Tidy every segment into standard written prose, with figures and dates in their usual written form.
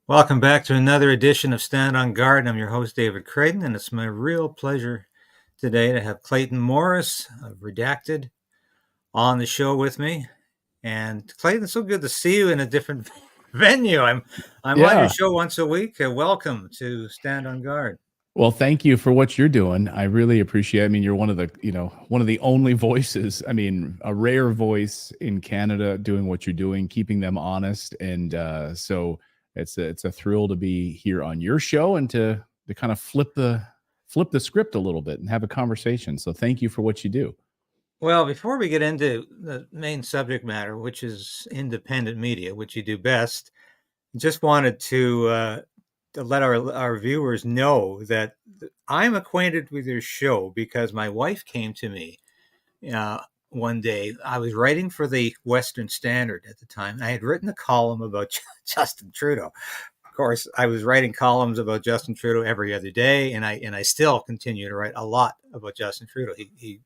Welcome back to another edition of Stand on Guard. I'm your host, David Krayden, and it's my real pleasure today to have Clayton Morris of Redacted on the show with me. And Clayton, it's so good to see you in a different venue. I'm on your Yeah. show once a week. Welcome to Stand on Guard. Well, thank you for what you're doing. I really appreciate it. I mean, you're one of the only voices, I mean, a rare voice in Canada doing what you're doing, keeping them honest. And so it's a thrill to be here on your show and to kind of flip the script a little bit and have a conversation. So thank you for what you do. Well, before we get into the main subject matter, which is independent media, which you do best, just wanted to let our viewers know that I'm acquainted with your show because my wife came to me uh, one day. I was writing for the Western Standard at the time. I had written a column about Justin Trudeau. Of course, I was writing columns about Justin Trudeau every other day, and I still continue to write a lot about Justin Trudeau. He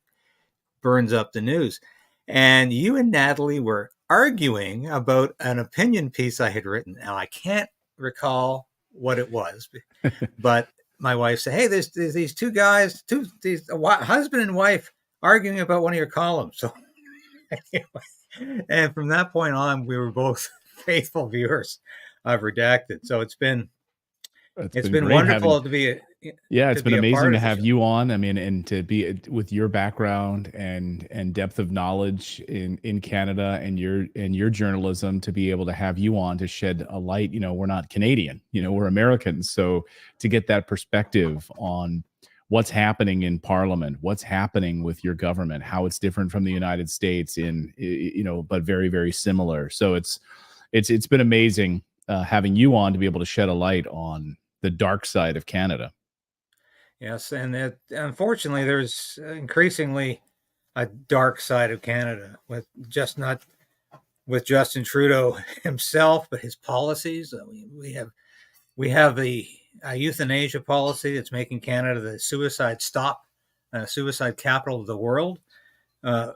burns up the news. And you and Natalie were arguing about an opinion piece I had written. Now, I can't recall what it was, but my wife said, "Hey, there's these two guys, these husband and wife arguing about one of your columns." So, and from that point on, we were both faithful viewers of Redacted. So It's it's been been great having wonderful to be Yeah, it's to been be a amazing part to of the have show. you on. I mean, and to be with your background and depth of knowledge in Canada and your journalism, to be able to have you on to shed a light. We're not Canadian, we're Americans. So to get that perspective on what's happening in Parliament, what's happening with your government, how it's different from the United States but very, very similar. So it's been amazing having you on to be able to shed a light on the dark side of Canada. Yes, and unfortunately, there's increasingly a dark side of Canada with just not with Justin Trudeau himself, but his policies. We have the euthanasia policy that's making Canada the suicide capital of the world. Uh,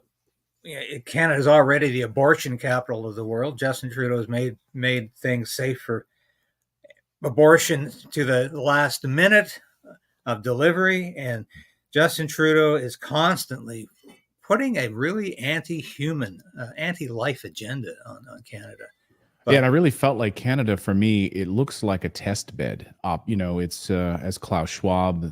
Canada is already the abortion capital of the world. Justin Trudeau has made things safe for abortion to the last minute of delivery, and Justin Trudeau is constantly putting a really anti-human, anti-life agenda on Canada. Yeah, and But I really felt like Canada, for me, it looks like a test bed. It's as Klaus Schwab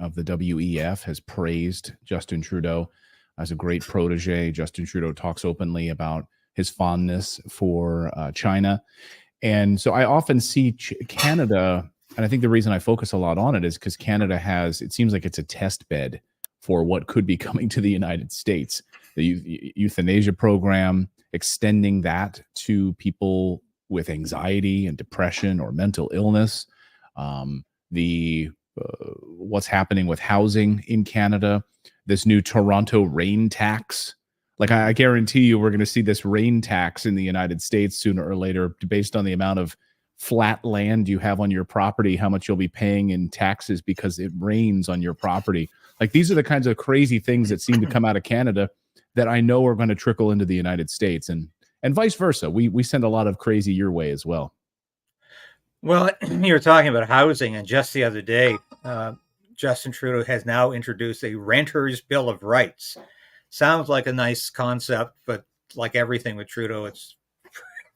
of the WEF has praised Justin Trudeau as a great protege. Justin Trudeau talks openly about his fondness for China. And so I often see Canada, and I think the reason I focus a lot on it is because Canada it seems like it's a test bed for what could be coming to the United States. The euthanasia program, extending that to people with anxiety and depression or mental illness. The What's happening with housing in Canada, this new Toronto rain tax. Like I guarantee you, we're going to see this rain tax in the United States sooner or later, based on the amount of flat land you have on your property, how much you'll be paying in taxes because it rains on your property. Like these are the kinds of crazy things that seem to come out of Canada that I know are going to trickle into the United States, and vice versa. We send a lot of crazy your way as well. well, you were talking about housing, and just the other day, Justin Trudeau has now introduced a renters' bill of rights. Sounds like a nice concept, but like everything with Trudeau, it's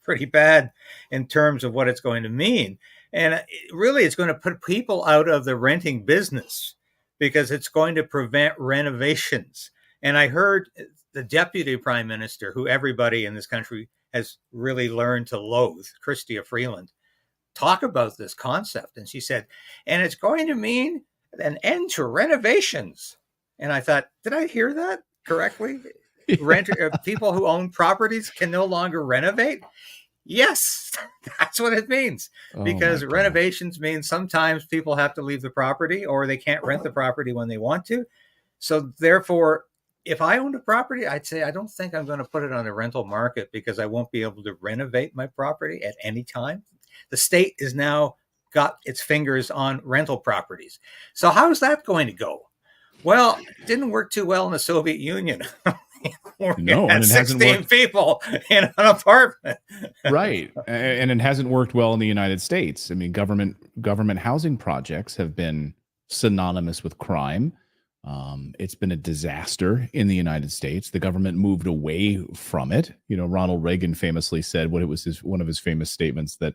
pretty bad in terms of what it's going to mean. And really, it's going to put people out of the renting business because it's going to prevent renovations. And I heard the deputy prime minister, who everybody in this country has really learned to loathe, Chrystia Freeland, talk about this concept. And she said, and it's going to mean an end to renovations. And I thought, did I hear that correctly? Renter people who own properties can no longer renovate. Yes, that's what it means. Oh my Because gosh. renovations mean sometimes people have to leave the property or they can't rent the property when they want to. So therefore, if I owned a property, I'd say I don't think I'm going to put it on the rental market because I won't be able to renovate my property at any time. The state is now got its fingers on rental properties. So how's that going to go? Well, it didn't work too well in the Soviet Union. No, Had and it hasn't 16 worked. people in an apartment. Right. And it hasn't worked well in the United States. I mean, government housing projects have been synonymous with crime. It's been a disaster in the United States. The government moved away from it. You know, Ronald Reagan famously said one of his famous statements that,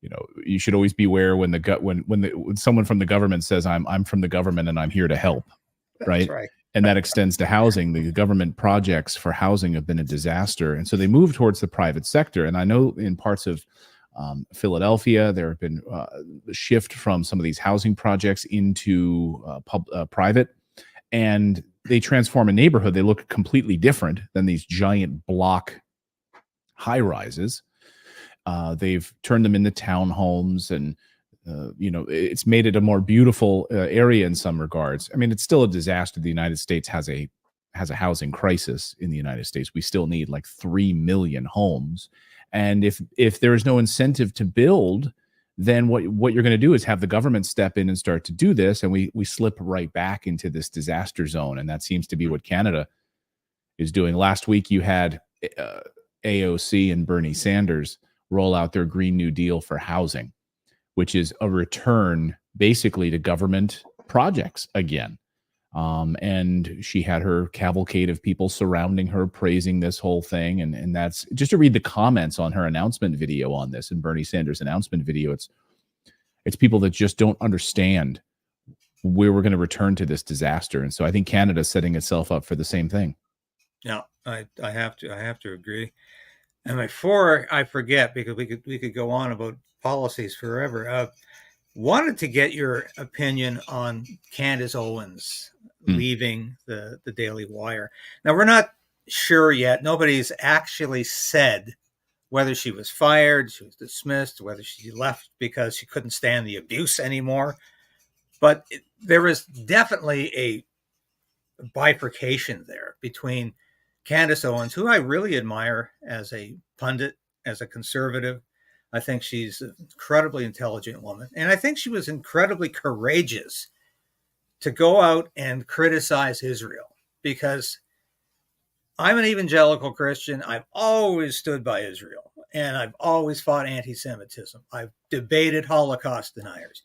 you know, you should always beware when when someone from the government says I'm from the government and I'm here to help. That's Right. right. And that extends to housing. The government projects for housing have been a disaster. And so they move towards the private sector. And I know in parts of Philadelphia, there have been a shift from some of these housing projects into private. And they transform a neighborhood. They look completely different than these giant block high rises. They've turned them into townhomes, and you know, it's made it a more beautiful area in some regards. I mean, it's still a disaster. The United States has a housing crisis in the United States. We still need like 3 million homes, and if there is no incentive to build, then what you're going to do is have the government step in and start to do this, and we slip right back into this disaster zone. And that seems to be what Canada is doing. Last week, you had AOC and Bernie Sanders roll out their Green New Deal for housing, which is a return basically to government projects again. And she had her cavalcade of people surrounding her, praising this whole thing. And that's just to read the comments on her announcement video on this, and Bernie Sanders' announcement video. It's people that just don't understand where we're going to return to this disaster. And so I think Canada's setting itself up for the same thing. Yeah, I have to agree. And before I forget, because we could go on about policies forever. Wanted to get your opinion on Candace Owens leaving the Daily Wire. Now, we're not sure yet. Nobody's actually said whether she was fired, she was dismissed, whether she left because she couldn't stand the abuse anymore. But there is definitely a bifurcation there between Candace Owens, who I really admire as a pundit, as a conservative. I think she's an incredibly intelligent woman. And I think she was incredibly courageous to go out and criticize Israel, because I'm an evangelical Christian. I've always stood by Israel, and I've always fought anti-Semitism. I've debated Holocaust deniers.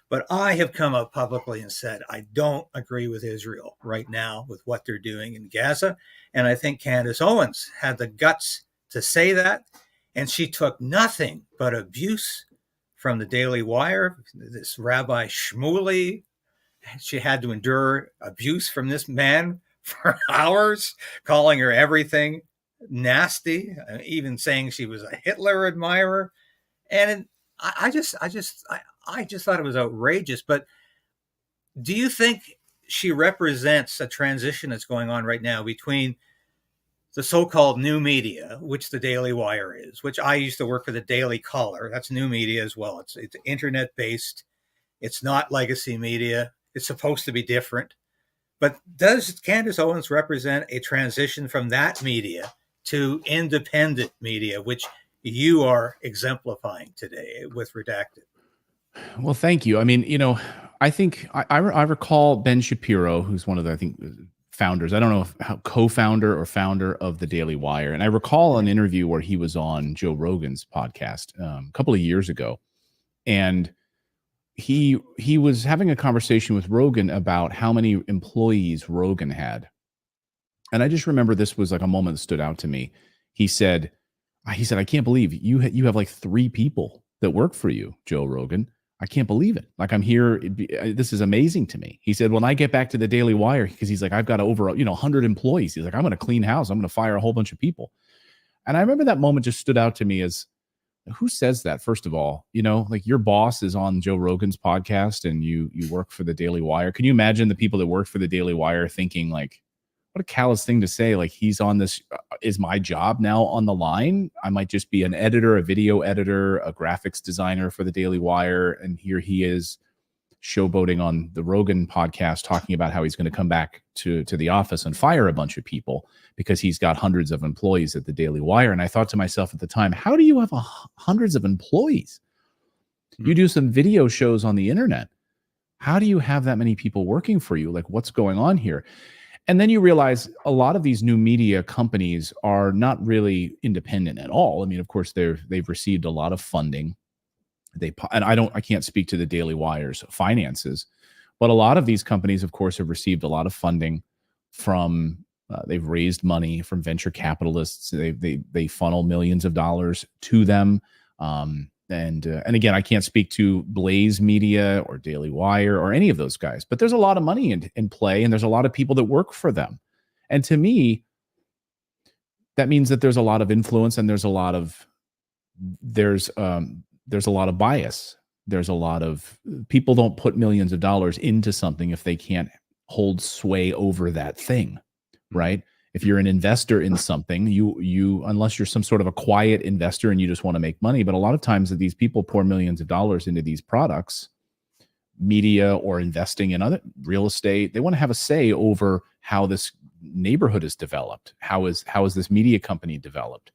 But I have come out publicly and said, I don't agree with Israel right now with what they're doing in Gaza. And I think Candace Owens had the guts to say that. And she took nothing but abuse from the Daily Wire, this Rabbi Shmuley. She had to endure abuse from this man for hours, calling her everything nasty, even saying she was a Hitler admirer. And I just thought it was outrageous. But do you think she represents a transition that's going on right now between the so-called new media, which the Daily Wire is, which I used to work for the Daily Caller? That's new media as well. It's internet-based. It's not legacy media. It's supposed to be different. But does Candace Owens represent a transition from that media to independent media, which you are exemplifying today with Redacted? Well, thank you. I mean, you know, I think I recall Ben Shapiro, who's one of the, I think, founders. I don't know if co-founder or founder of the Daily Wire. And I recall an interview where he was on Joe Rogan's podcast a couple of years ago. And he was having a conversation with Rogan about how many employees Rogan had. And I just remember this was like a moment that stood out to me. He said, I can't believe you have like 3 people that work for you, Joe Rogan. I can't believe it. Like, I'm here. This is amazing to me. He said, when I get back to the Daily Wire, because he's like, I've got over 100 employees. He's like, I'm going to clean house. I'm going to fire a whole bunch of people. And I remember that moment just stood out to me as, who says that? First of all, like, your boss is on Joe Rogan's podcast and you work for the Daily Wire. Can you imagine the people that work for the Daily Wire thinking, like, what a callous thing to say? Like, he's on this, is my job now on the line? I might just be an editor, a video editor, a graphics designer for the Daily Wire. And here he is showboating on the Rogan podcast, talking about how he's going to come back to the office and fire a bunch of people because he's got hundreds of employees at the Daily Wire. And I thought to myself at the time, how do you have hundreds of employees? You do some video shows on the internet. How do you have that many people working for you? Like, what's going on here? And then you realize a lot of these new media companies are not really independent at all. I mean, of course, they've received a lot of funding. I can't speak to the Daily Wire's finances, but a lot of these companies, of course, have received a lot of funding from. They've raised money from venture capitalists. They funnel millions of dollars to them. And again, I can't speak to Blaze Media or Daily Wire or any of those guys, but there's a lot of money in play, and there's a lot of people that work for them. And to me, that means that there's a lot of influence, and there's a lot of bias. There's a lot of people don't put millions of dollars into something if they can't hold sway over that thing, right? If you're an investor in something, you unless you're some sort of a quiet investor and you just want to make money, but a lot of times that these people pour millions of dollars into these products, media or investing in other real estate, they want to have a say over how this neighborhood is developed. How is this media company developed?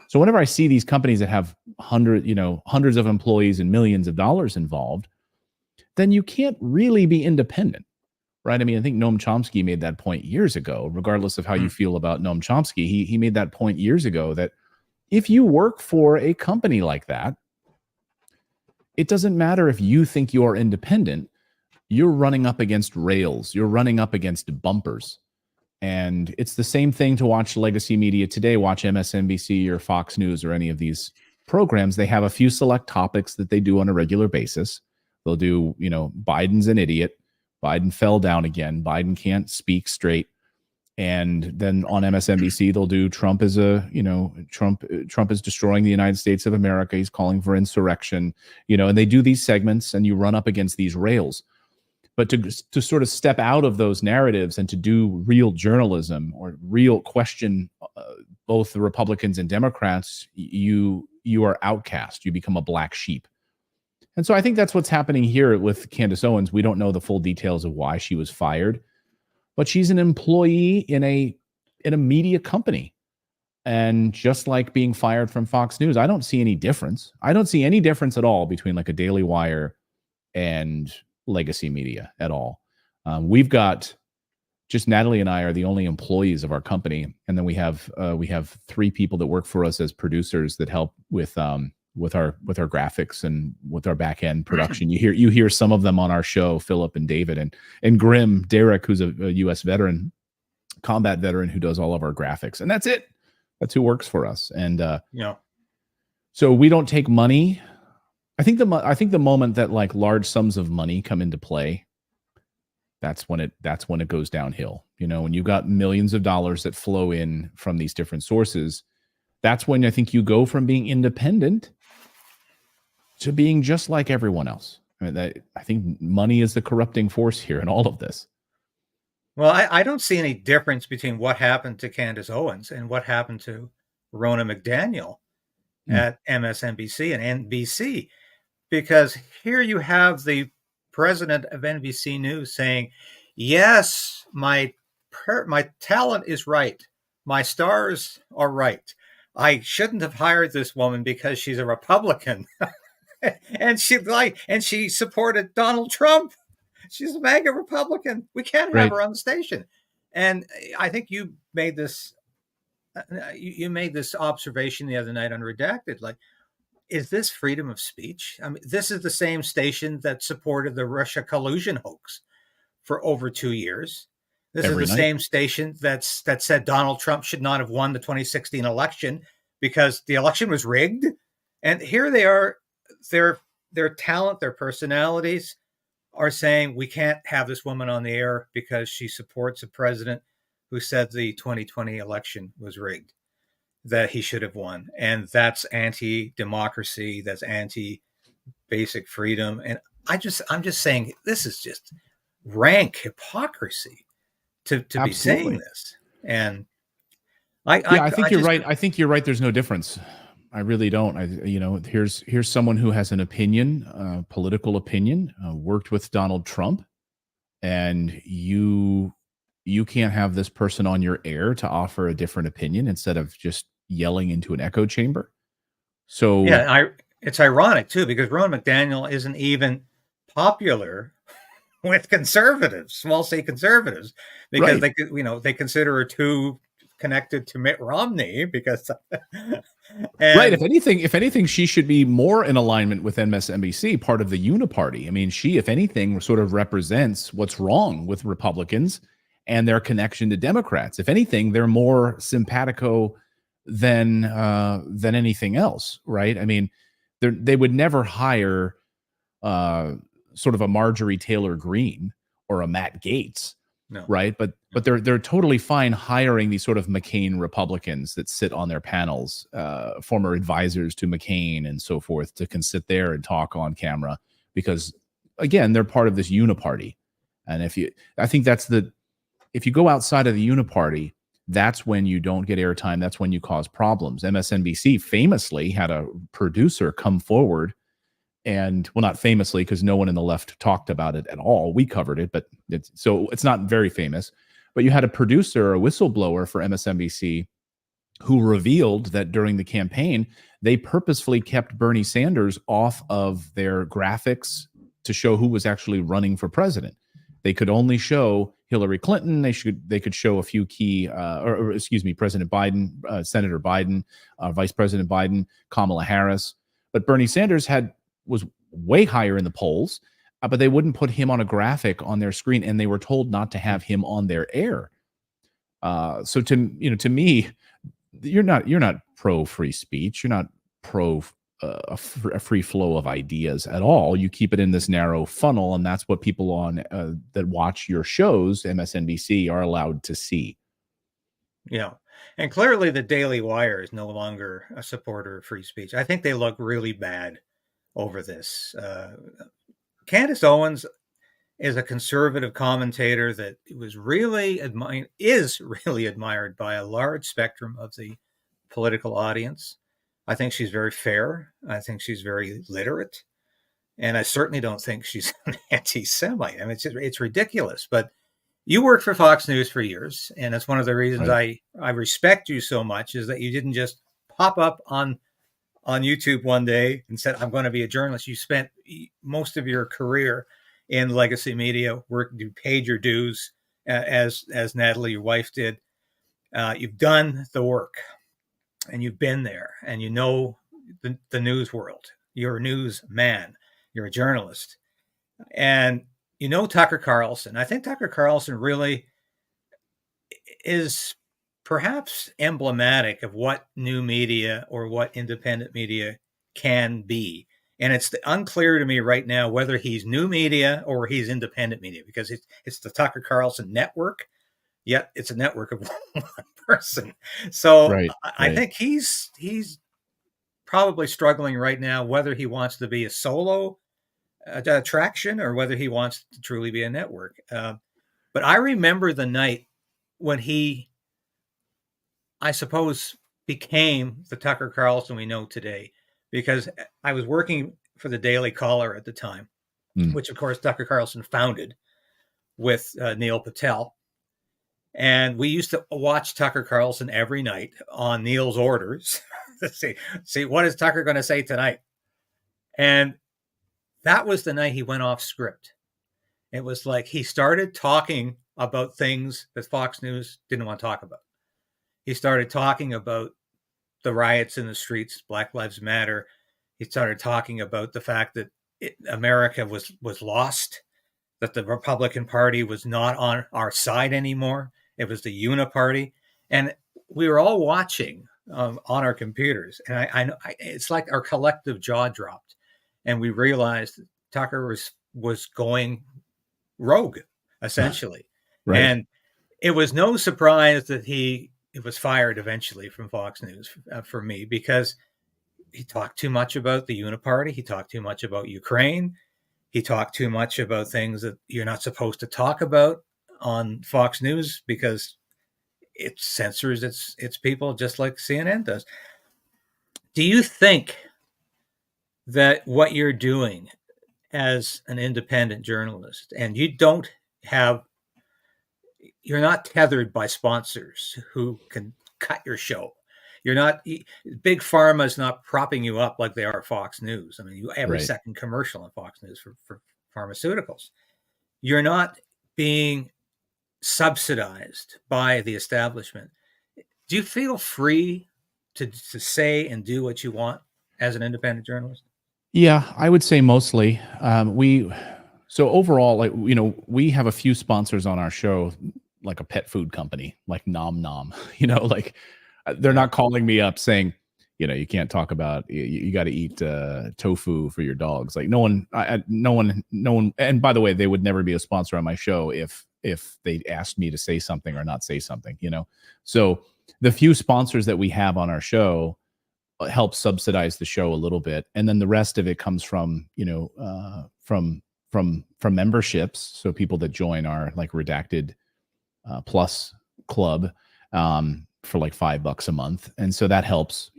So whenever I see these companies that have hundreds of employees and millions of dollars involved, then you can't really be independent. Right. I mean, I think Noam Chomsky made that point years ago, regardless of how you feel about Noam Chomsky. He made that point years ago that if you work for a company like that, it doesn't matter if you think you're independent, you're running up against rails, you're running up against bumpers. And it's the same thing to watch legacy media today, watch MSNBC or Fox News or any of these programs. They have a few select topics that they do on a regular basis. They'll do, Biden's an idiot. Biden fell down again. Biden can't speak straight. And then on MSNBC, they'll do Trump is Trump is destroying the United States of America. He's calling for insurrection, and they do these segments and you run up against these rails. But to sort of step out of those narratives and to do real journalism or real question both the Republicans and Democrats, you are outcast. You become a black sheep. And so I think that's what's happening here with Candace Owens. We don't know the full details of why she was fired, but she's an employee in a media company. And just like being fired from Fox News, I don't see any difference. I don't see any difference at all between like a Daily Wire and legacy media at all. We've got just Natalie and I are the only employees of our company. And then we have 3 people that work for us as producers that help with our graphics and with our back end production. You hear some of them on our show, Philip and David and Grim, Derek, who's a US veteran, combat veteran who does all of our graphics. And that's it. That's who works for us. And so we don't take money. I think the moment that like large sums of money come into play, that's when it goes downhill. When you've got millions of dollars that flow in from these different sources, that's when I think you go from being independent to being just like everyone else. I think money is the corrupting force here in all of this. Well, I don't see any difference between what happened to Candace Owens and what happened to Rona McDaniel at MSNBC and NBC, because here you have the president of NBC News saying, yes, my talent is right. My stars are right. I shouldn't have hired this woman because she's a Republican. and she supported Donald Trump. She's a MAGA Republican. We can't have her on the station. And I think you made this observation the other night on Redacted. Like, is this freedom of speech? I mean, this is the same station that supported the Russia collusion hoax for over 2 years. This is the same station that said Donald Trump should not have won the 2016 election because the election was rigged. And here they are, their talent, their personalities are saying we can't have this woman on the air because she supports a president who said the 2020 election was rigged, that he should have won. And that's anti-democracy. That's anti-basic freedom. And I'm just saying this is just rank hypocrisy to be saying this. And I think you're right. I think you're right. There's no difference. I really don't. Here's someone who has an opinion, political opinion, worked with Donald Trump, and you can't have this person on your air to offer a different opinion instead of just yelling into an echo chamber. So yeah, it's ironic too, because Rona McDaniel isn't even popular with conservatives, small state conservatives, because Right. they consider her too connected to Mitt Romney because Right. and If anything, she should be more in alignment with MSNBC, part of the uniparty. I mean, she, if anything, sort of represents what's wrong with Republicans and their connection to Democrats. If anything, they're more simpatico than anything else, right? I mean, they would never hire uh, sort of a Marjorie Taylor Greene or a Matt Gaetz, no, right? But they're totally fine hiring these sort of McCain Republicans that sit on their panels, former advisors to McCain and so forth, to can sit there and talk on camera because, again, they're part of this uniparty. And I think if you go outside of the uniparty, that's when you don't get airtime. That's when you cause problems. MSNBC famously had a producer come forward and, well, not famously because no one in the left talked about it at all. We covered it, but it's not very famous. But you had a producer, a whistleblower for MSNBC, who revealed that during the campaign, they purposefully kept Bernie Sanders off of their graphics to show who was actually running for president. They could only show Hillary Clinton. They could show a few key, President Biden, Senator Biden, Vice President Biden, Kamala Harris. But Bernie Sanders was way higher in the polls, but they wouldn't put him on a graphic on their screen, and they were told not to have him on their air. So to me, you're not pro free speech. You're not pro a free flow of ideas at all. You keep it in this narrow funnel, and that's what people on that watch your shows, MSNBC, are allowed to see. Yeah. And clearly the Daily Wire is no longer a supporter of free speech. I think they look really bad over this. Candace Owens is a conservative commentator that is really admired by a large spectrum of the political audience. I think she's very fair. I think she's very literate. And I certainly don't think she's an anti-Semite. I mean, it's ridiculous. But you worked for Fox News for years, and that's one of the reasons I respect you so much, is that you didn't just pop up on YouTube one day and said, I'm going to be a journalist. You spent most of your career in legacy media, you paid your dues, as Natalie, your wife, did. You've done the work, and you've been there, and you know the news world. You're a news man. You're a journalist. And you know Tucker Carlson. I think Tucker Carlson really is perhaps emblematic of what new media or what independent media can be. And it's unclear to me right now whether he's new media or he's independent media, because it's the Tucker Carlson network, yet it's a network of one person. So I think he's probably struggling right now, whether he wants to be a solo attraction or whether he wants to truly be a network. But I remember the night when he, I suppose, became the Tucker Carlson we know today, because I was working for the Daily Caller at the time, which of course Tucker Carlson founded with Neil Patel. And we used to watch Tucker Carlson every night on Neil's orders to see what is Tucker going to say tonight. And that was the night he went off script. It was like he started talking about things that Fox News didn't want to talk about. He started talking about the riots in the streets, Black Lives Matter. He started talking about the fact that America was lost, that the Republican Party was not on our side anymore. It was the uniparty. And we were all watching on our computers. And it's like our collective jaw dropped. And we realized Tucker was going rogue, essentially. Right. And it was no surprise that he was fired eventually from Fox News for me, because he talked too much about the uniparty. He talked too much about Ukraine. He talked too much about things that you're not supposed to talk about on Fox News because it censors its people, just like CNN does. Do you think that what you're doing as an independent journalist, and you're not tethered by sponsors who can cut your show? You're not, big pharma is not propping you up like they are Fox News. I mean, every second commercial on Fox News for pharmaceuticals. you're not being subsidized by the establishment. Do you feel free to say and do what you want as an independent journalist? Yeah, I would say mostly. So overall, like, we have a few sponsors on our show, like a pet food company, like Nom Nom. Like they're Yeah. not calling me up saying, you can't talk about you got to eat tofu for your dogs. Like no one. And by the way, they would never be a sponsor on my show if they asked me to say something or not say something. So the few sponsors that we have on our show help subsidize the show a little bit, and then the rest of it comes from from memberships. So people that join our like Redacted Plus club for like $5 a month, and so that helps.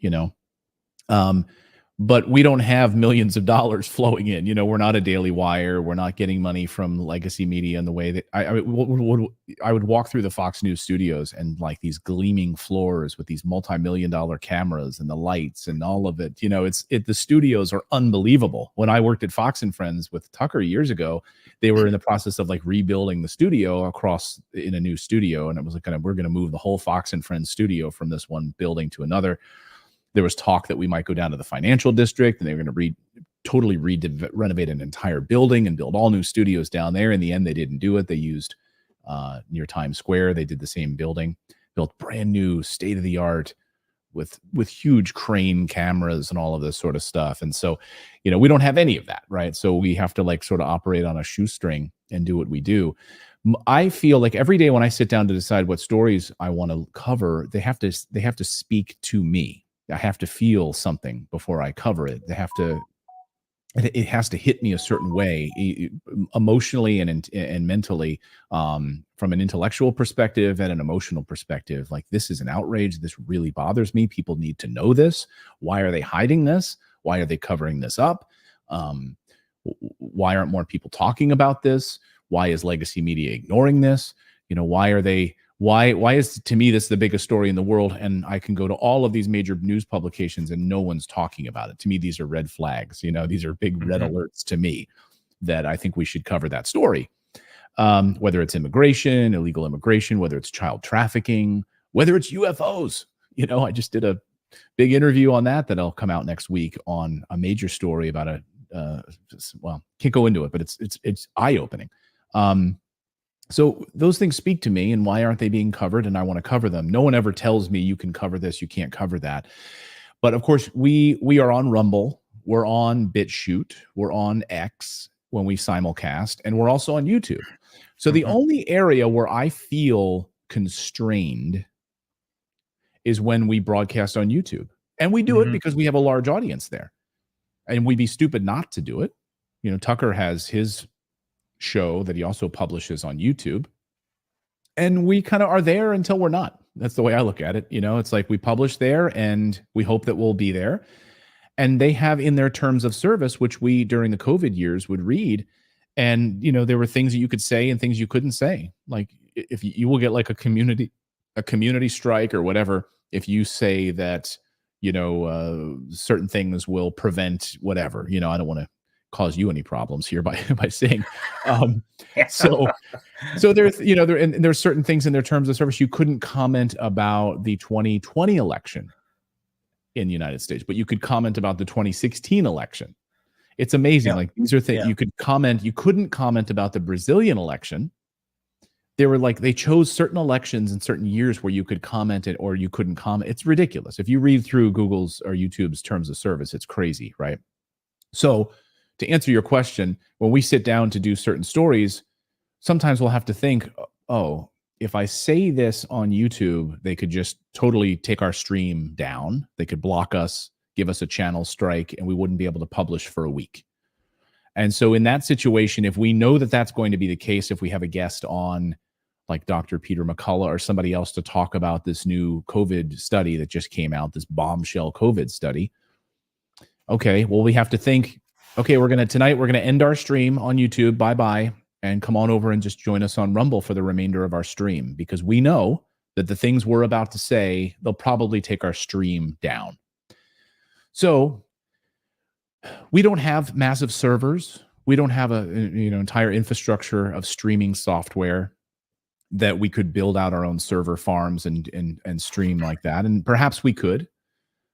But we don't have millions of dollars flowing in. We're not a Daily Wire. We're not getting money from legacy media in the way that I would walk through the Fox News studios and like these gleaming floors with these multi-million-dollar cameras and the lights and all of it. The studios are unbelievable. When I worked at Fox and Friends with Tucker years ago, they were in the process of like rebuilding the studio across in a new studio, and it was like we're going to move the whole Fox and Friends studio from this one building to another. There was talk that we might go down to the financial district and they were going to totally renovate an entire building and build all new studios down there. In the end, they didn't do it. They used near Times Square. They did the same building, built brand new state of the art with huge crane cameras and all of this sort of stuff. And so, we don't have any of that, right? So we have to like sort of operate on a shoestring and do what we do. I feel like every day when I sit down to decide what stories I want to cover, they have to speak to me. I have to feel something before I cover it. It has to hit me a certain way, emotionally and mentally, from an intellectual perspective and an emotional perspective. Like, this is an outrage. This really bothers me. People need to know this. Why are they hiding this? Why are they covering this up? Why aren't more people talking about this? Why is legacy media ignoring this? Why is, to me, this the biggest story in the world? And I can go to all of these major news publications and no one's talking about it. To me, these are red flags. These are big red alerts to me that I think we should cover that story. Whether it's immigration, illegal immigration, whether it's child trafficking, whether it's UFOs. I just did a big interview on that'll come out next week on a major story about can't go into it, but it's eye-opening. So those things speak to me, and why aren't they being covered? And I want to cover them. No one ever tells me you can cover this, you can't cover that. But of course, we are on Rumble, we're on BitChute, we're on X when we simulcast, and we're also on YouTube. So the only area where I feel constrained is when we broadcast on YouTube. And we do it because we have a large audience there. And we'd be stupid not to do it. Tucker has his show that he also publishes on YouTube, and we kind of are there until we're not. That's the way I look at it. It's like we publish there and we hope that we'll be there. And they have in their terms of service, which we during the COVID years would read, and there were things that you could say and things you couldn't say. Like, if you will get like a community strike or whatever if you say that certain things will prevent whatever. I don't want to cause you any problems here by saying so there's there's certain things in their terms of service. You couldn't comment about the 2020 election in the United States, but you could comment about the 2016 election. It's amazing. Like, these are things you could comment. You couldn't comment about the Brazilian election. They chose certain elections in certain years where you could comment it or you couldn't comment. It's ridiculous. If you read through Google's or YouTube's terms of service, it's crazy, right? So to answer your question, when we sit down to do certain stories, sometimes we'll have to think, oh, if I say this on YouTube, they could just totally take our stream down. They could block us, give us a channel strike, and we wouldn't be able to publish for a week. And so in that situation, if we know that that's going to be the case, if we have a guest on like Dr. Peter McCullough or somebody else to talk about this new COVID study that just came out, this bombshell COVID study, okay, well, we have to think, okay, tonight we're going to end our stream on YouTube. Bye-bye. And come on over and just join us on Rumble for the remainder of our stream, because we know that the things we're about to say, they'll probably take our stream down. So we don't have massive servers. We don't have a entire infrastructure of streaming software that we could build out our own server farms and stream like that. And perhaps we could.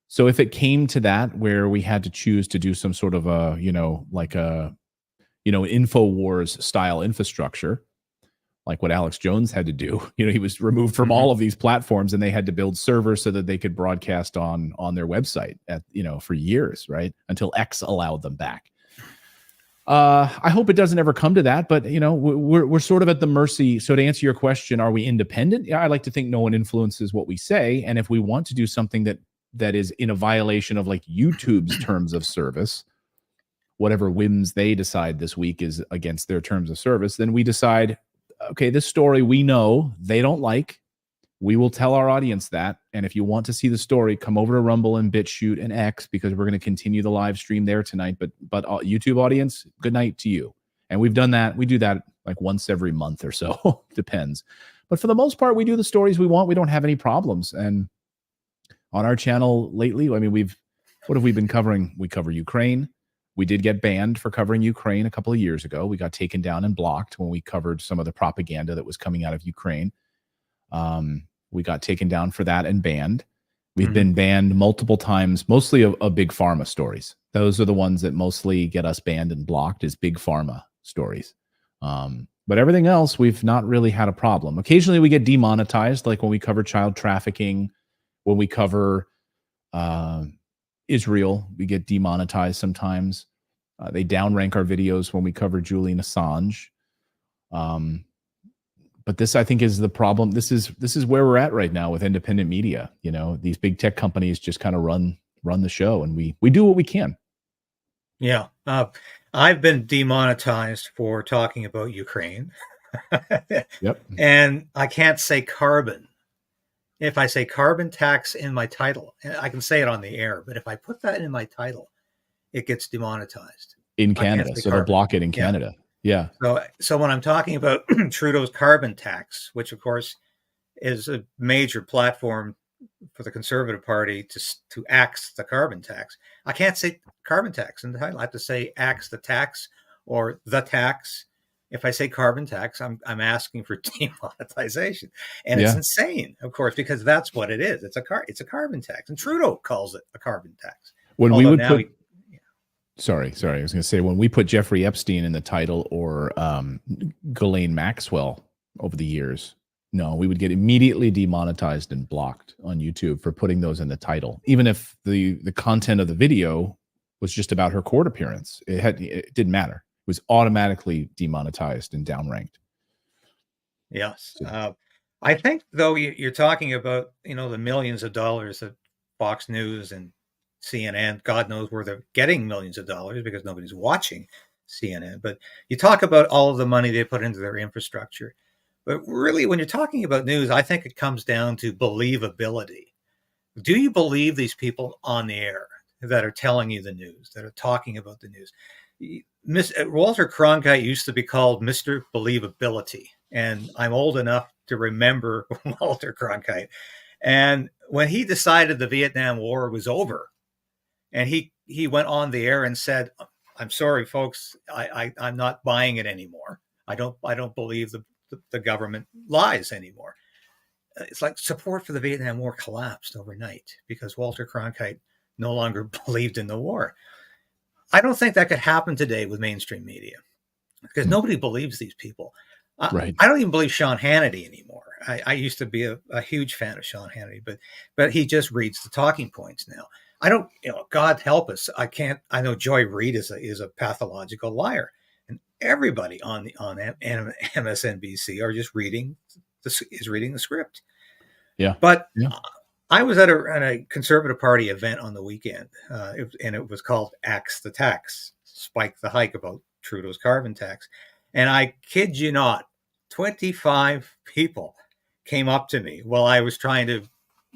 So if it came to that, where we had to choose to do some sort of a, like a, InfoWars style infrastructure, like what Alex Jones had to do, he was removed from all of these platforms and they had to build servers so that they could broadcast on their website for years, right? Until X allowed them back. I hope it doesn't ever come to that, but we're sort of at the mercy. So to answer your question, are we independent? Yeah, I like to think no one influences what we say. And if we want to do something that is in a violation of like YouTube's terms of service, whatever whims they decide this week is against their terms of service, then we decide, okay, this story we know they don't like. We will tell our audience that. And if you want to see the story, come over to Rumble and BitChute and X, because we're going to continue the live stream there tonight. But YouTube audience, good night to you. And we've done that. We do that like once every month or so. Depends. But for the most part, we do the stories we want. We don't have any problems. And on our channel lately, I mean, what have we been covering? We cover Ukraine. We did get banned for covering Ukraine a couple of years ago. We got taken down and blocked when we covered some of the propaganda that was coming out of Ukraine. We got taken down for that and banned. We've been banned multiple times, mostly of big pharma stories. Those are the ones that mostly get us banned and blocked, is big pharma stories. But everything else, we've not really had a problem. Occasionally we get demonetized, like when we cover child trafficking, when we cover Israel, we get demonetized sometimes. They downrank our videos when we cover Julian Assange. But this, I think, is the problem. This is where we're at right now with independent media. These big tech companies just kind of run the show, and we do what we can. Yeah. I've been demonetized for talking about Ukraine. Yep. And I can't say carbon. If I say carbon tax in my title, I can say it on the air, but if I put that in my title, it gets demonetized. In Canada. So they'll block it in Canada. Yeah. So when I'm talking about Trudeau's carbon tax, which of course is a major platform for the Conservative Party to axe the carbon tax, I can't say carbon tax in the title. I have to say axe the tax or the tax. If I say carbon tax, I'm asking for demonetization, and it's insane, of course, because that's what it is. It's a carbon tax, and Trudeau calls it a carbon tax. When we would put Sorry. I was going to say, when we put Jeffrey Epstein in the title, or Ghislaine Maxwell over the years, no, we would get immediately demonetized and blocked on YouTube for putting those in the title, even if the content of the video was just about her court appearance. It didn't matter. It was automatically demonetized and downranked. Yes. I think, though, you're talking about, the millions of dollars that Fox News and CNN, God knows where they're getting millions of dollars, because nobody's watching CNN. But you talk about all of the money they put into their infrastructure. But really, when you're talking about news, I think it comes down to believability. Do you believe these people on the air that are telling you the news, that are talking about the news? Walter Cronkite used to be called Mr. Believability. And I'm old enough to remember Walter Cronkite. And when he decided the Vietnam War was over, and he went on the air and said, "I'm sorry, folks, I'm not buying it anymore. I don't believe the government lies anymore." It's like support for the Vietnam War collapsed overnight because Walter Cronkite no longer believed in the war. I don't think that could happen today with mainstream media, because nobody believes these people. Right. I don't even believe Sean Hannity anymore. I used to be a huge fan of Sean Hannity, but he just reads the talking points now. I don't, God help us. I know Joy Reid is a pathological liar, and everybody on MSNBC are just reading the script. Yeah. But I was at a Conservative Party event on the weekend, and it was called Axe the Tax, Spike the Hike, about Trudeau's carbon tax. And I kid you not, 25 people came up to me while I was trying to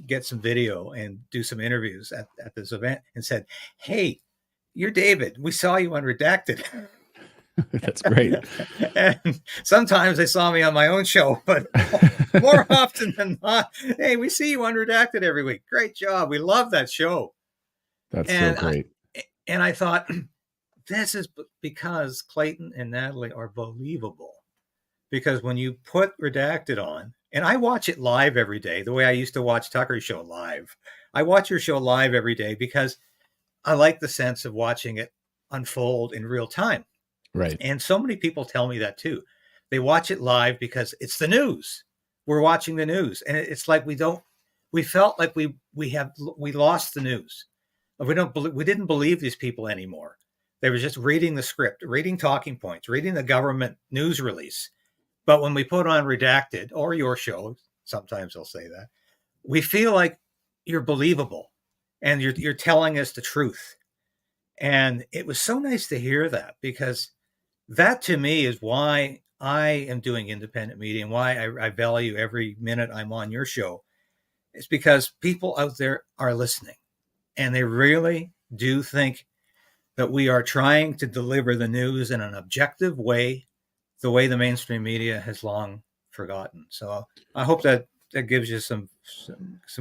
get some video and do some interviews at this event, and said, "Hey, you're David. We saw you on Redacted." That's great. And sometimes they saw me on my own show, but more often than not, "Hey, we see you on Redacted every week. Great job. We love that show." That's so great. And I thought, this is because Clayton and Natalie are believable. Because when you put Redacted on, and I watch it live every day, the way I used to watch Tucker's show live. I watch your show live every day because I like the sense of watching it unfold in real time. Right. And so many people tell me that too. They watch it live because it's the news. We're watching the news. And it's like we felt like we lost the news. We didn't believe these people anymore. They were just reading the script, reading talking points, reading the government news release. But when we put on Redacted or your show, sometimes they'll say that, we feel like you're believable and you're telling us the truth. And it was so nice to hear that, because that to me is why I am doing independent media and why I value every minute I'm on your show. It's because people out there are listening and they really do think that we are trying to deliver the news in an objective way, the way the mainstream media has long forgotten. So I hope that gives you some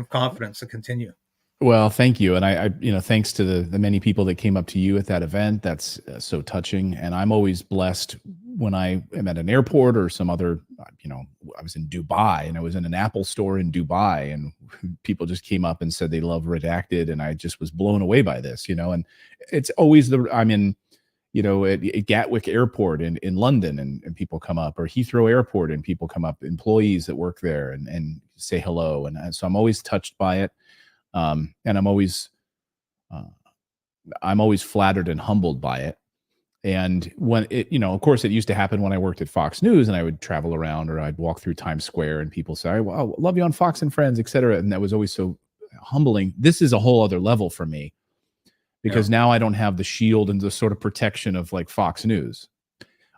confidence to continue. Well, thank you. And I thanks to the many people that came up to you at that event. That's so touching. And I'm always blessed when I am at an airport or some other, I was in Dubai and I was in an Apple store in Dubai and people just came up and said they love Redacted. And I just was blown away by this, and it's always I'm in, at Gatwick Airport in London and people come up, or Heathrow Airport and people come up, employees that work there and say hello. And so I'm always touched by it. And I'm always flattered and humbled by it. And when it, of course, it used to happen when I worked at Fox News and I would travel around or I'd walk through Times Square and people say, "Well, I love you on Fox and Friends," et cetera. And that was always so humbling. This is a whole other level for me because now I don't have the shield and the sort of protection of like Fox News.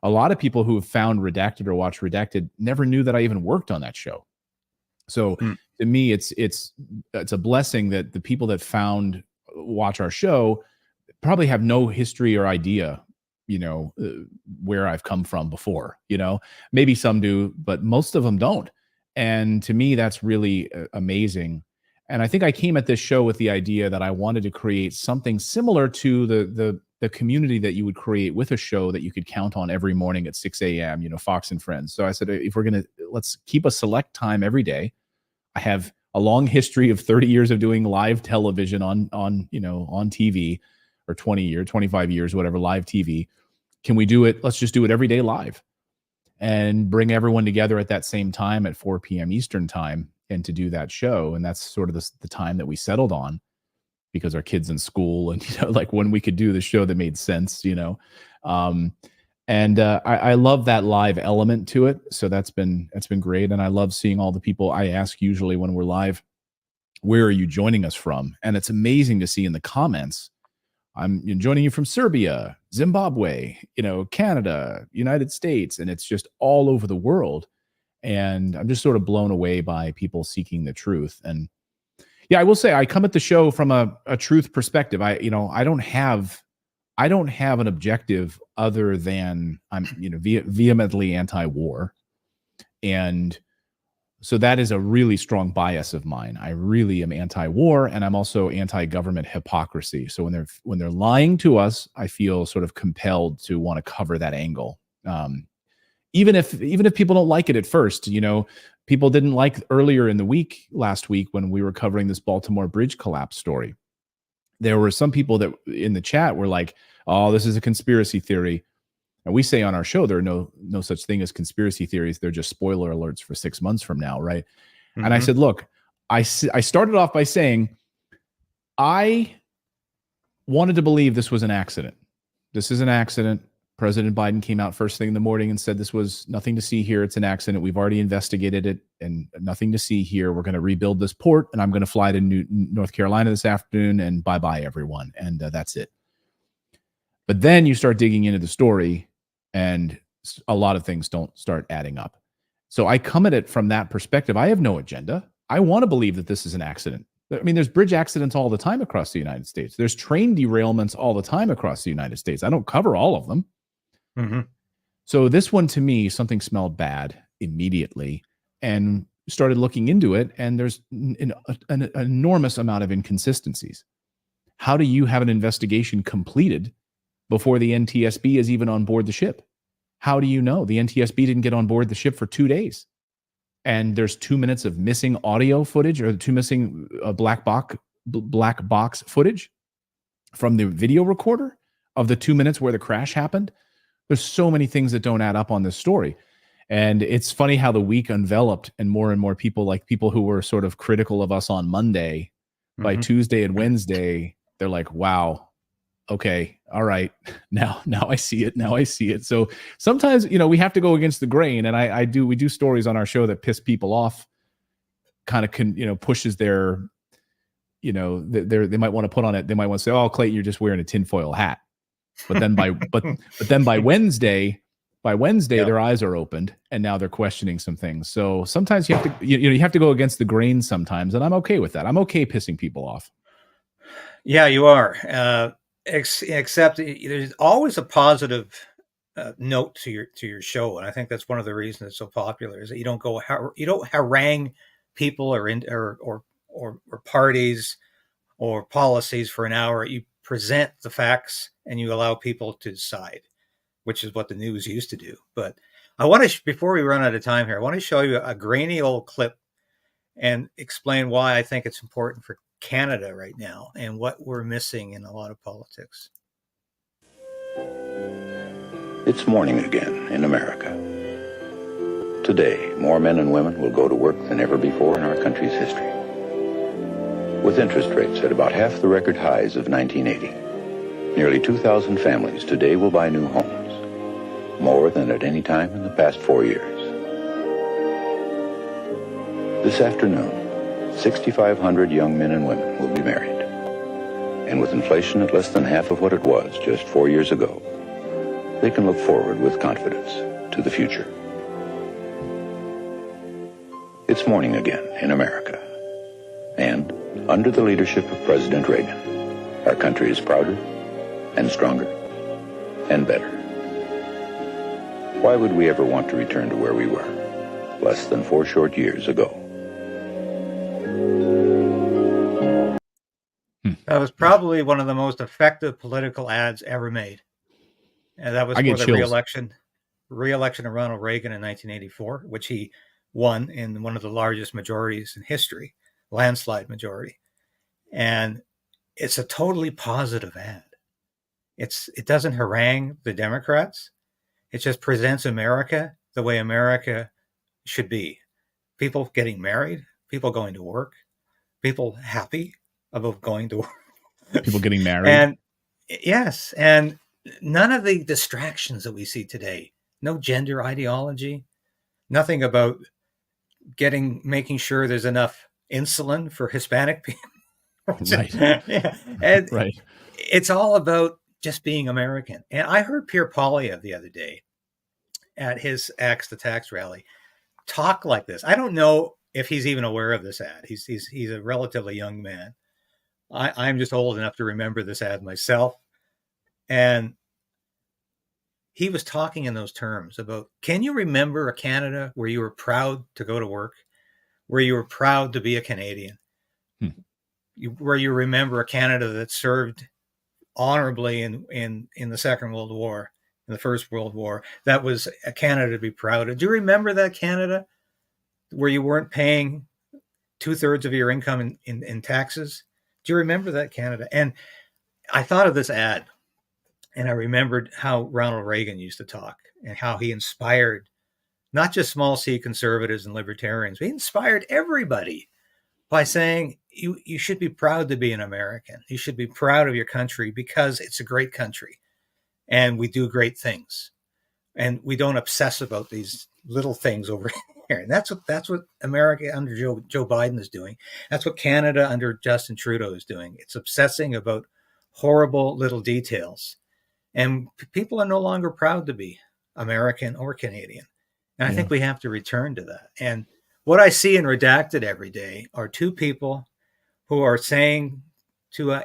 A lot of people who have found Redacted or watched Redacted never knew that I even worked on that show. So to me, it's a blessing that the people that watch our show probably have no history or idea, where I've come from before, maybe some do, but most of them don't. And to me, that's really amazing. And I think I came at this show with the idea that I wanted to create something similar to the community that you would create with a show that you could count on every morning at 6 a.m., Fox and Friends. So I said, if let's keep a select time every day. I have a long history of 30 years of doing live television on TV, or 25 years, whatever, live TV. Can we do it? Let's just do it every day live and bring everyone together at that same time at 4 p.m. Eastern time and to do that show. And that's sort of the time that we settled on because our kids in school and, like when we could do the show that made sense, And I love that live element to it. So that's been great. And I love seeing all the people I ask usually when we're live, where are you joining us from? And it's amazing to see in the comments, I'm joining you from Serbia, Zimbabwe, Canada, United States. And it's just all over the world. And I'm just sort of blown away by people seeking the truth. And yeah, I will say I come at the show from a truth perspective. I don't have an objective other than I'm, vehemently anti-war. And so that is a really strong bias of mine. I really am anti-war, and I'm also anti-government hypocrisy. So when they're lying to us, I feel sort of compelled to want to cover that angle. Even if people don't like it at first, people didn't like earlier in the last week when we were covering this Baltimore bridge collapse story. There were some people that in the chat were like, "Oh, this is a conspiracy theory." And we say on our show, there are no such thing as conspiracy theories. They're just spoiler alerts for 6 months from now, right? Mm-hmm. And I said, look, I started off by saying, I wanted to believe this was an accident. This is an accident. President Biden came out first thing in the morning and said, this was nothing to see here. It's an accident. We've already investigated it and nothing to see here. We're going to rebuild this port and I'm going to fly to North Carolina this afternoon and bye-bye everyone. And that's it. But then you start digging into the story and a lot of things don't start adding up. So I come at it from that perspective. I have no agenda. I want to believe that this is an accident. I mean, there's bridge accidents all the time across the United States. There's train derailments all the time across the United States. I don't cover all of them. Mm-hmm. So this one, to me, something smelled bad immediately and started looking into it. And there's an enormous amount of inconsistencies. How do you have an investigation completed before the NTSB is even on board the ship. How do you know? The NTSB didn't get on board the ship for 2 days. And there's 2 minutes of missing audio footage, or 2 missing black box footage from the video recorder of the 2 minutes where the crash happened. There's so many things that don't add up on this story. And it's funny how the week enveloped, and more people, like people who were sort of critical of us on Monday, by Tuesday and Wednesday, they're like, wow, okay, all right, now I see it. Now I see it. So sometimes, we have to go against the grain, and we do stories on our show that piss people off, kind of pushes their, they might want to put on it. They might want to say, oh, Clayton, you're just wearing a tinfoil hat. But then by Wednesday, their eyes are opened, and now they're questioning some things. So sometimes you have to go against the grain sometimes, and I'm okay with that. I'm okay pissing people off. Yeah, you are. Except there's always a positive note to your show, and I think that's one of the reasons it's so popular, is that you don't harangue people or parties or policies for an hour. You present the facts and you allow people to decide, which is what the news used to do. But I want to, before we run out of time here, I want to show you a grainy old clip and explain why I think it's important for Canada right now and what we're missing in a lot of politics. It's morning again in America. Today, more men and women will go to work than ever before in our country's history. With interest rates at about half the record highs of 1980, nearly 2,000 families today will buy new homes, more than at any time in the past 4 years. This afternoon, 6,500 young men and women will be married. And with inflation at less than half of what it was just 4 years ago, they can look forward with confidence to the future. It's morning again in America. And under the leadership of President Reagan, our country is prouder and stronger and better. Why would we ever want to return to where we were less than 4 short years ago? That was probably one of the most effective political ads ever made. And that was for the re-election of Ronald Reagan in 1984, which he won in one of the largest majorities in history, landslide majority. And it's a totally positive ad. It doesn't harangue the Democrats. It just presents America the way America should be. People getting married, people going to work, people happy about going to work. People getting married. And yes, and none of the distractions that we see today. No gender ideology, nothing about making sure there's enough insulin for Hispanic people. Right. Yeah. And right. It's all about just being American. And I heard Pierre Poilievre the other day at his Axe the Tax rally talk like this. I don't know if he's even aware of this ad. He's a relatively young man. I'm just old enough to remember this ad myself. And he was talking in those terms about, can you remember a Canada where you were proud to go to work, where you were proud to be a Canadian, where you remember a Canada that served honorably in the Second World War, in the First World War? That was a Canada to be proud of. Do you remember that Canada where you weren't paying 2/3 of your income in taxes? Do you remember that Canada? And I thought of this ad, and I remembered how Ronald Reagan used to talk and how he inspired not just small C conservatives and libertarians, but he inspired everybody by saying, you should be proud to be an American. You should be proud of your country because it's a great country and we do great things. And we don't obsess about these little things over here. And that's what America under Joe Biden is doing. That's what Canada under Justin Trudeau is doing. It's obsessing about horrible little details. And people are no longer proud to be American or Canadian. And I think we have to return to that. And what I see in Redacted every day are two people who are saying to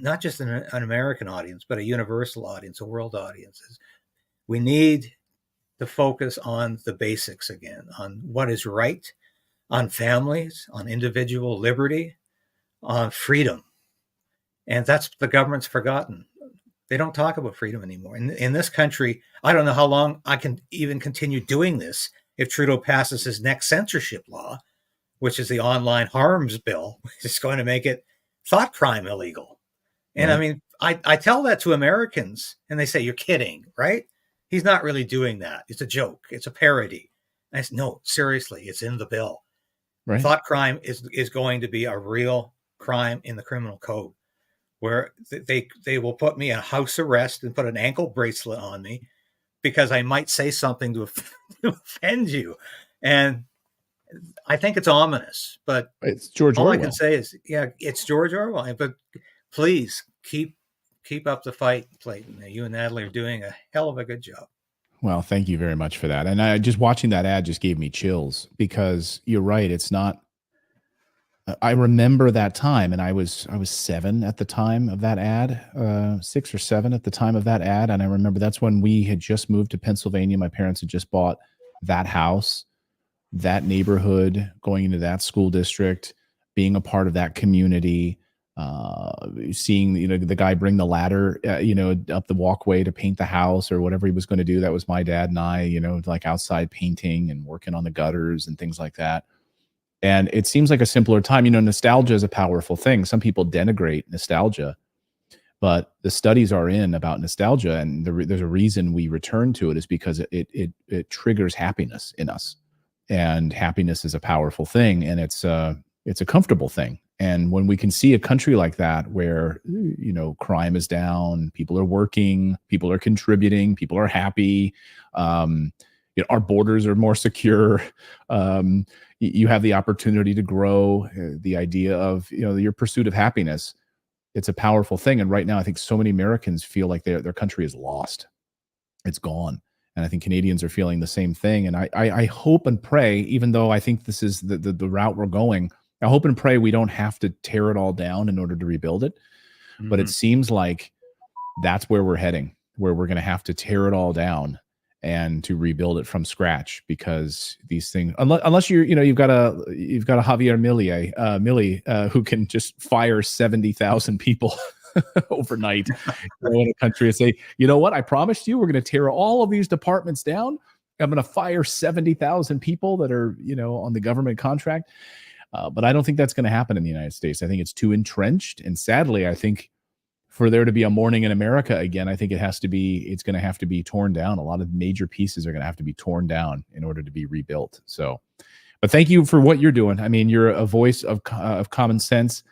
not just an American audience, but a universal audience, a world audience, is we need to focus on the basics again, on what is right, on families, on individual liberty, on freedom. And that's the government's forgotten. They don't talk about freedom anymore. In this country, I don't know how long I can even continue doing this if Trudeau passes his next censorship law, which is the online harms bill, which is going to make it thought crime illegal. And Right. I mean, I tell that to Americans and they say, you're kidding, right? He's not really doing that. It's a joke. It's a parody. And I said, no, seriously, it's in the bill. Right. Thought crime is going to be a real crime in the criminal code, where they will put me in house arrest and put an ankle bracelet on me because I might say something to offend you. And I think it's ominous, but It's George all Orwell. I can say is, yeah, it's George Orwell. But please keep up the fight, Clayton. You and Natalie are doing a hell of a good job. Well, thank you very much for that. And I just watching that ad just gave me chills, because you're right. It's not. I remember that time, and I was 7 at the time of that ad, 6 or 7 at the time of that ad, and I remember that's when we had just moved to Pennsylvania. My parents had just bought that house, that neighborhood, going into that school district, being a part of that community, seeing the guy bring the ladder, up the walkway to paint the house or whatever he was going to do. That was my dad and I, like outside painting and working on the gutters and things like that. And it seems like a simpler time. Nostalgia is a powerful thing. Some people denigrate nostalgia, but the studies are in about nostalgia, and there's a reason we return to it, is because it triggers happiness in us, and happiness is a powerful thing, and it's a comfortable thing. And when we can see a country like that, where crime is down, people are working, people are contributing, people are happy, our borders are more secure. You have the opportunity to grow. The idea of your pursuit of happiness, it's a powerful thing. And right now, I think so many Americans feel like their country is lost. It's gone. And I think Canadians are feeling the same thing. And I hope and pray, even though I think this is the route we're going, I hope and pray we don't have to tear it all down in order to rebuild it. Mm-hmm. But it seems like that's where we're heading, where we're going to have to tear it all down and to rebuild it from scratch, because these things, unless you've got a Javier Milei, who can just fire 70,000 people overnight in a country and say, you know what, I promised you we're going to tear all of these departments down. I'm going to fire 70,000 people that are on the government contract. But I don't think that's going to happen in the United States. I think it's too entrenched, and sadly, I think for there to be a morning in America again, I think it's going to have to be torn down. A lot of major pieces are going to have to be torn down in order to be rebuilt. So, but thank you for what you're doing. I mean, you're a voice of common sense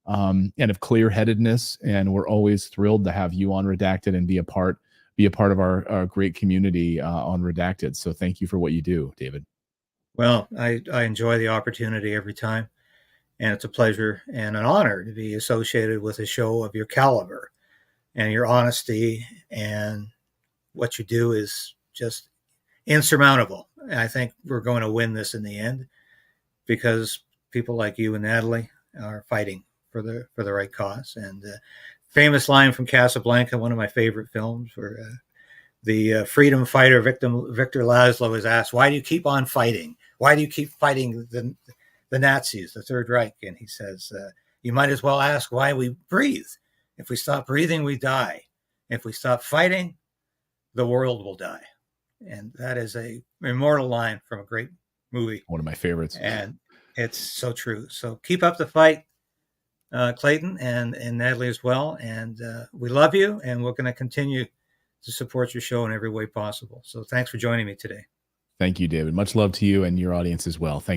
and of clear-headedness, and we're always thrilled to have you on Redacted and be a part of our great community on Redacted. So thank you for what you do, David. Well, I enjoy the opportunity every time. And it's a pleasure and an honor to be associated with a show of your caliber, and your honesty, and what you do is just insurmountable. And I think we're going to win this in the end, because people like you and Natalie are fighting for the right cause. And famous line from Casablanca, one of my favorite films, where the freedom fighter Victor Laszlo is asked, "Why do you keep on fighting? Why do you keep fighting the Nazis, the Third Reich?" And he says, you might as well ask why we breathe. If we stop breathing, we die. If we stop fighting, the world will die. And that is a immortal line from a great movie. One of my favorites. And it's so true. So keep up the fight, Clayton, and Natalie as well. And we love you, and we're going to continue to support your show in every way possible. So thanks for joining me today. Thank you, David. Much love to you and your audience as well. Thank